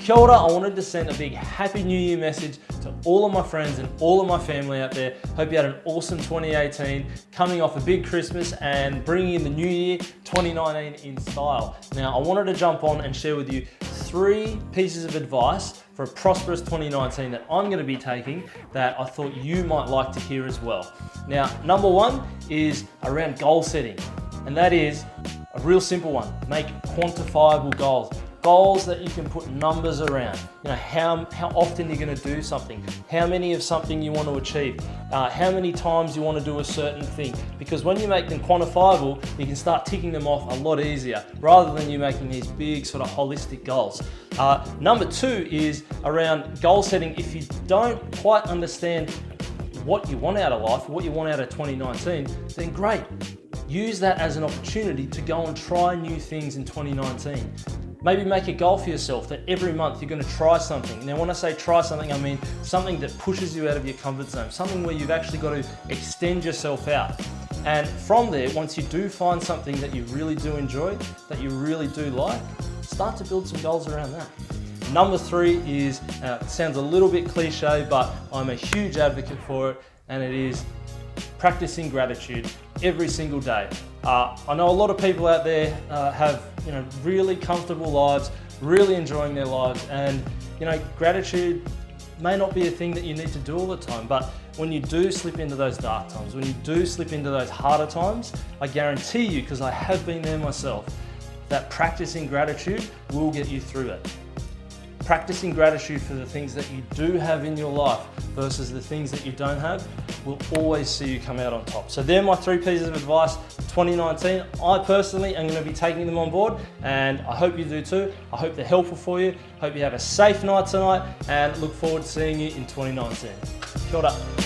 Kia ora, I wanted to send a big Happy New Year message to all of my friends and all of my family out there. Hope you had an awesome 2018, coming off a big Christmas and bringing in the new year, 2019 in style. Now, I wanted to jump on and share with you 3 pieces of advice for a prosperous 2019 that I'm going to be taking that I thought you might like to hear as well. Now, number 1 is around goal setting, and that is a real simple one. Make quantifiable goals. Goals that you can put numbers around. You know, how often you're going to do something, how many of something you want to achieve, how many times you want to do a certain thing. Because when you make them quantifiable, you can start ticking them off a lot easier, rather than you making these big sort of holistic goals. Number 2 is around goal setting. If you don't quite understand what you want out of life, what you want out of 2019, then great. Use that as an opportunity to go and try new things in 2019. Maybe make a goal for yourself that every month you're going to try something. Now, when I say try something, I mean something that pushes you out of your comfort zone, something where you've actually got to extend yourself out. And from there, once you do find something that you really do enjoy, that you really do like, start to build some goals around that. Number 3 is, it sounds a little bit cliche, but I'm a huge advocate for it, and it is practicing gratitude every single day. I know a lot of people out there have really comfortable lives, really enjoying their lives, and gratitude may not be a thing that you need to do all the time, but when you do slip into those dark times, when you do slip into those harder times, I guarantee you, because I have been there myself, that practicing gratitude will get you through it. Practicing gratitude for the things that you do have in your life versus the things that you don't have will always see you come out on top. So they're my 3 pieces of advice for 2019. I personally am going to be taking them on board, and I hope you do too. I hope they're helpful for you. Hope you have a safe night tonight, and look forward to seeing you in 2019. Kia ora.